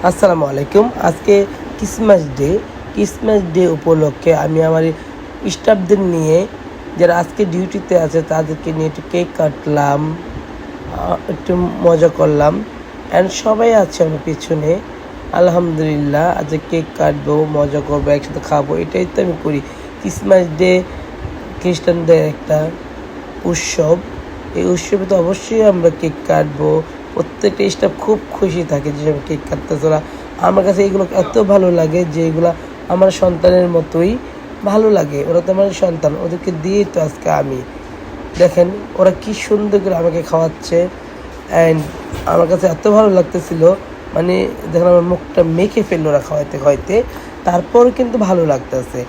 আসসালামু আলাইকুম। আজকে ক্রিসমাস ডে উপলক্ষে আমি আমার স্টাফদের নিয়ে, যারা আজকে ডিউটিতে আছে তাদেরকে নিয়ে একটু কেক কাটলাম, একটু মজা করলাম। অ্যান্ড সবাই আছে আমার পিছনে। আলহামদুলিল্লাহ, আজকে কেক কাটবো, মজা করবো, একসাথে খাবো, এটাই তো আমি করি। ক্রিসমাস ডে খ্রিস্টানদের একটা উৎসব। এই উৎসবে তো অবশ্যই আমরা কেক কাটবো। প্রত্যেকটা স্টাফ খুব খুশি থাকে যে আমি কেক কাটতেছে। ওরা আমার কাছে এগুলো এত ভালো লাগে যে এগুলো আমার সন্তানের মতোই ভালো লাগে। ওরা তো আমার সন্তান, ওদেরকে দিয়েই তো আজকে আমি, দেখেন ওরা কি সুন্দর করে আমাকে খাওয়াচ্ছে। অ্যান্ড আমার কাছে এত ভালো লাগতেছিল, মানে দেখেন আমার মুখটা মেখে ফেললো ওরা খাওয়াইতে খাওয়াইতে। তারপর কিন্তু ভালো লাগতেছে,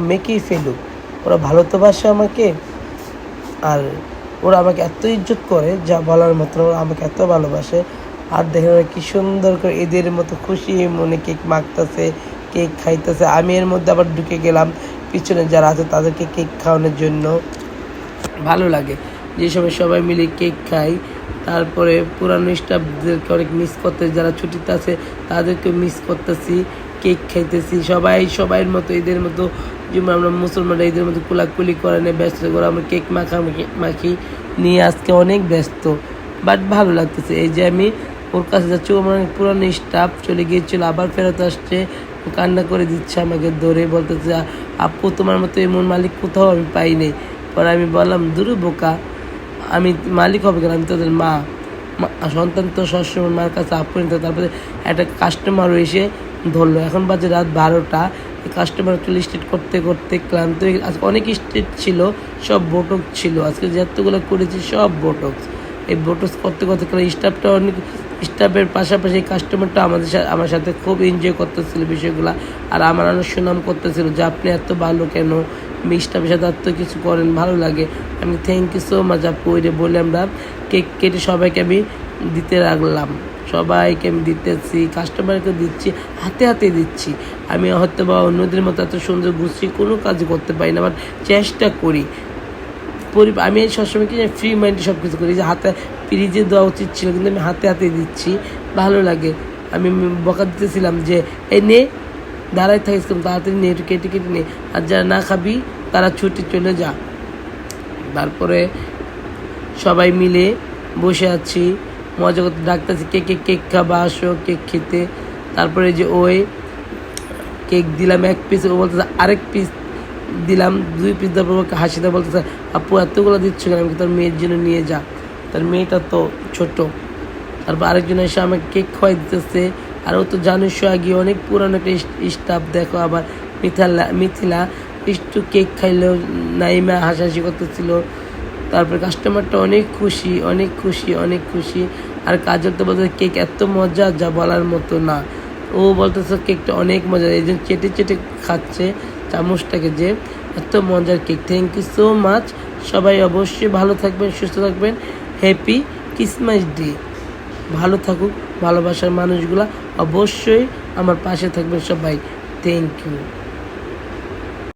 মেখেই ফেলুক। ওরা ভালো তো বাসে আমাকে, আর ওরা আমাকে এত ইজ্জত করে যা বলার মতো। ওরা আমাকে এত ভালোবাসে। আর দেখেন ওরা কী সুন্দর করে এদের মতো খুশি মনে কেক মাখতেছে, কেক খাইতেছে। আমি এর মধ্যে আবার ঢুকে গেলাম পিছনে যারা আছে তাদেরকে কেক খাওয়ানোর জন্য। ভালো লাগে যে সময় সবাই মিলে কেক খাই। তারপরে পুরানো স্টাফদেরকে অনেক মিস করতে, যারা ছুটিতে আছে তাদেরকে মিস করতেছি। কেক খাইতেছি সবাইয়ের মতো, এদের মতো, যেমন আমরা মুসলমানরা এদের মতো কুলাকুলি করে নিয়ে ব্যস্ত করে আমরা কেক মাখি নিয়ে আজকে অনেক ব্যস্ত। বাট ভালো লাগতেছে। এই যে আমি ওর কাছে যাচ্ছি, ও আমার পুরানো স্টাফ চলে গিয়েছিল, আবার ফেরত আসছে, কান্না করে দিচ্ছে আমাকে ধরে, বলতেছে আপু তোমার মতো এমন মালিক কোথাও আমি পাইনি। পরে আমি বললাম দূরে বোকা, আমি মালিক হবে কেন, আমি তোদের মা। সন্তান তো সবসময় মার কাছে আপু নিতে। তারপরে একটা কাস্টমারও এসে ধরলো। এখন বাজে রাত 12টা। কাস্টমার চলে স্টেট করতে করতে ক্লান্ত হয়ে, আজকে অনেক স্টেট ছিল, সব বোটক্স ছিল। আজকে যতগুলো করেছি সব বোটক্স। এই বোটক্স করতে করতে স্টাফটা অনেক, স্টাফের পাশাপাশি এই কাস্টমারটা আমার সাথে খুব এনজয় করতেছিল বিষয়গুলো। আর আমার অনেক সুনাম করতেছিল যে আপনি এত ভালো কেন, স্টাফের সাথে এত কিছু করেন, ভালো লাগে। আমি থ্যাংক ইউ সো মাচ আপু। এটা বলে আমরা কেক কেটে সবাইকে আমি দিতে লাগলাম। সবাইকে আমি দিতেছি, কাস্টমারকে দিচ্ছি, হাতে হাতে দিচ্ছি। আমি হয়তো বা অন্যদের মতো এত সুন্দর গুছিয়ে কোনো কাজ করতে পারি না, বাট চেষ্টা করি। আমি সবসময় কি ফ্রি মাইন্ডে সব কিছু করি, যে হাতে ফ্রিজে দেওয়া উচিত ছিল, কিন্তু আমি হাতে হাতে দিচ্ছি, ভালো লাগে। আমি বকা দিতেছিলাম যে এই নে, দাঁড়াই থাকিস কেন, তাড়াতাড়ি নে, একটু কেটে কেটে নে, আর যারা না খাবি তারা ছুটি চলে যা। তারপরে সবাই মিলে বসে আছি, মজা করতে ডাকতেছি, কেক খাবা, আসো কেক খেতে। তারপরে যে ওই কেক দিলাম 1 পিস, ও বলতেছে আরেক পিস দিলাম, 2 পিস। তারপর ওকে হাসিতে বলতেছে আপু এতগুলো দিচ্ছ কেন, আমি তোর মেয়ের জন্য নিয়ে যা, তার মেয়েটা তো ছোট। তারপর আরেকজন এসে আমাকে কেক খাওয়াই দিতেছে। আর ও তো জানিস আগে অনেক পুরানো একটা স্টাফ। দেখো আবার মিথিলা একটু কেক খাইলেও নাইমা হাসাহাসি করতেছিল। তারপর কাস্টমারটা অনেক খুশি, অনেক খুশি, অনেক খুশি। আর কাজল তো বলতে কেক এত মজা যা বলার মতো না। ও বলতেছে কেকটা অনেক মজা, এই জন্য চেটে চেটে খাচ্ছে চামচটাকে, যে এত মজার কেক। Thank you so much. সবাই অবশ্যই ভালো থাকবেন, সুস্থ থাকবেন। Happy Christmas day. ভালো থাকুক ভালোবাসার মানুষগুলা, অবশ্যই আমার পাশে থাকবেন সবাই। Thank you.